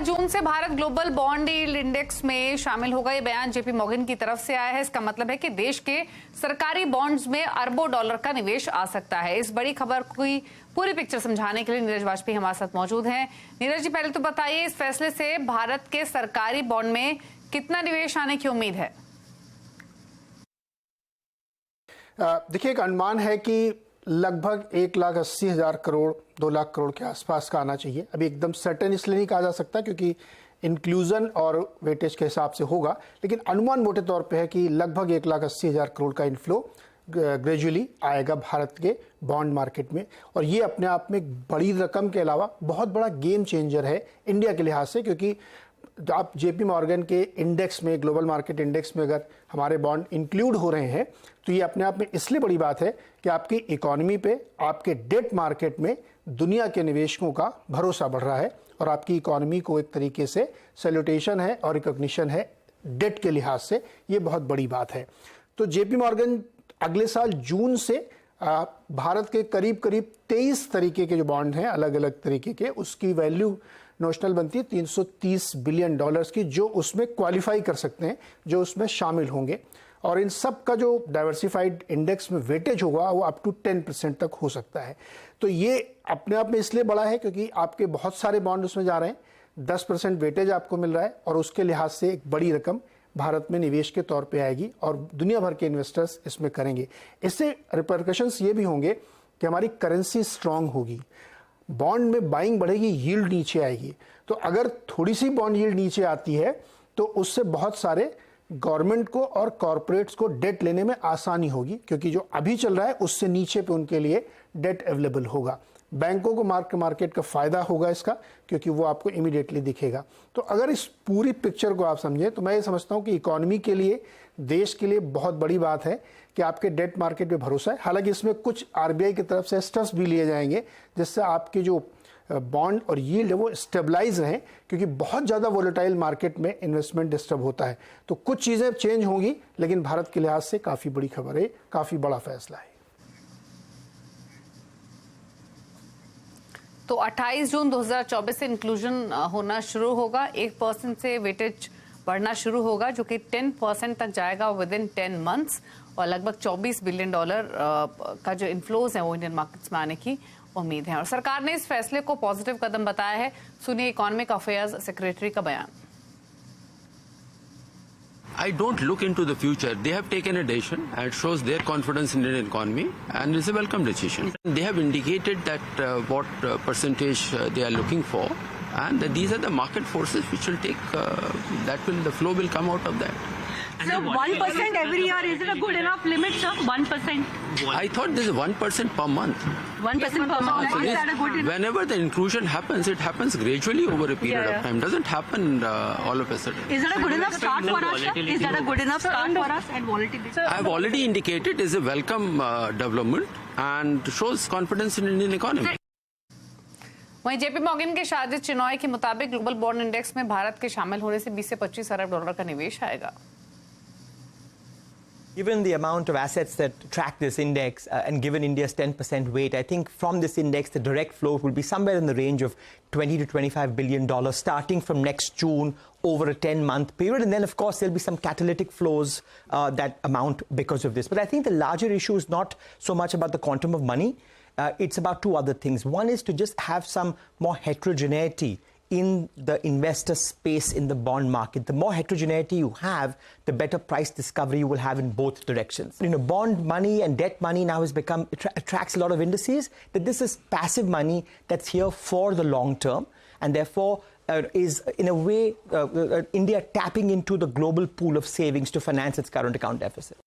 जून से Bharat global bond yield index में शामिल होगा। ये बयान जेपी मॉर्गन की तरफ से आया है। इसका मतलब है कि देश के सरकारी बॉन्ड्स में अरबों डॉलर का निवेश आ सकता है। इस बड़ी खबर की पूरी पिक्चर समझाने के लिए नीरज वाजपेयी हमारे साथ मौजूद हैं। नीरज जी, पहले तो बताइए, इस फैसले से भारत के सरकारी बॉन्ड में कितना निवेश आने की उम्मीद है? देखिए, एक अनुमान है कि लगभग 1,80,000 करोड़ 2 लाख करोड़ के आसपास का आना चाहिए। अभी एकदम सर्टेन इसलिए नहीं कहा जा सकता क्योंकि इंक्लूजन और वेटेज के हिसाब से होगा, लेकिन अनुमान मोटे तौर पे है कि लगभग 1,80,000 करोड़ का इनफ्लो ग्रेजुअली आएगा भारत के बॉन्ड मार्केट में। और ये अपने आप में एक बड़ी रकम के अलावा बहुत बड़ा गेम चेंजर है इंडिया के लिहाज से, क्योंकि आप जेपी मॉर्गन के इंडेक्स में, ग्लोबल मार्केट इंडेक्स में अगर हमारे बॉन्ड इंक्लूड हो रहे हैं तो ये अपने आप में इसलिए बड़ी बात है कि आपकी इकोनॉमी पे, आपके डेट मार्केट में दुनिया के निवेशकों का भरोसा बढ़ रहा है और आपकी इकोनॉमी को एक तरीके से सैल्यूटेशन है और रिकॉग्निशन है डेट के लिहाज से। ये बहुत बड़ी बात है। तो जेपी मॉर्गन अगले साल जून से भारत के करीब 23 तरीके के जो बॉन्ड हैं, अलग अलग तरीके के, उसकी वैल्यू नोशनल बनती है 330 बिलियन डॉलर्स की, जो उसमें क्वालिफाई कर सकते हैं, जो उसमें शामिल होंगे। और इन सब का जो डाइवर्सिफाइड इंडेक्स में वेटेज होगा वो अप टू 10% तक हो सकता है। तो ये अपने आप में इसलिए बड़ा है क्योंकि आपके बहुत सारे बॉन्ड उसमें जा रहे हैं, 10% वेटेज आपको मिल रहा है और उसके लिहाज से एक बड़ी रकम भारत में निवेश के तौर पे आएगी और दुनिया भर के इन्वेस्टर्स इसमें करेंगे। इससे रिपरकशंस ये भी होंगे कि हमारी करेंसी स्ट्रांग होगी, बॉन्ड में बाइंग बढ़ेगी, यील्ड नीचे आएगी। तो अगर थोड़ी सी बॉन्ड यील्ड नीचे आती है तो उससे बहुत सारे गवर्नमेंट को और कॉरपोरेट्स को डेट लेने में आसानी होगी, क्योंकि जो अभी चल रहा है उससे नीचे पे उनके लिए डेट अवेलेबल होगा। बैंकों को मार्केट का फायदा होगा इसका, क्योंकि वो आपको इमीडिएटली दिखेगा। तो अगर इस पूरी पिक्चर को आप समझें तो मैं ये समझता हूँ कि इकोनॉमी के लिए, देश के लिए बहुत बड़ी बात है कि आपके डेट मार्केट पे भरोसा है। हालांकि इसमें कुछ आरबीआई की तरफ से स्टेप्स भी लिए जाएंगे जिससे आपके जो बॉन्ड और यील्ड है वो स्टेबलाइज रहें, क्योंकि बहुत ज़्यादा वोलेटाइल मार्केट में इन्वेस्टमेंट डिस्टर्ब होता है। तो कुछ चीज़ें चेंज होंगी, लेकिन भारत के लिहाज से काफ़ी बड़ी खबर है, काफ़ी बड़ा फैसला है। तो 28 जून 2024 से इंक्लूजन होना शुरू होगा। 1% से वेटेज बढ़ना शुरू होगा, जो कि 10% तक जाएगा विद इन 10 मंथ्स, और लगभग 24 बिलियन डॉलर का जो इन्फ्लोज है वो इंडियन मार्केट्स में आने की उम्मीद है। और सरकार ने इस फैसले को पॉजिटिव कदम बताया है। सुनिए इकोनॉमिक अफेयर्स सेक्रेटरी का बयान। I don't look into the future. They have taken a decision and it shows their confidence in the economy, and it's a welcome decision. They have indicated that what percentage they are looking for, and these are the market forces which will take, the flow will come out of that. So 1% every year, is it a good enough limit, sir? 1%? I thought this is 1% per month. 1% per month. So Is that a good enough? whenever the inclusion happens, it happens gradually over a period of time. Doesn't happen all of a sudden. Is that a good enough start for us, sir? Is that a good enough start for us and volatility? I have already indicated is a welcome development and shows confidence in Indian economy. वहीं JP Morgan के शाजिद चिनॉय के मुताबिक global bond index में भारत के शामिल होने से 20 से 25 अरब डॉलर का निवेश आएगा। Given the amount of assets that track this index and given India's 10% weight, I think from this index the direct flow will be somewhere in the range of $20 to $25 billion starting from next June over a 10-month period. And then, of course, there'll be some catalytic flows that amount because of this. But I think the larger issue is not so much about the quantum of money. It's about two other things. One is to just have some more heterogeneity in the investor space in the bond market. The more heterogeneity you have, the better price discovery you will have in both directions. You know, bond money and debt money now has become, attracts a lot of indices, that this is passive money that's here for the long term, and therefore is in a way India tapping into the global pool of savings to finance its current account deficit.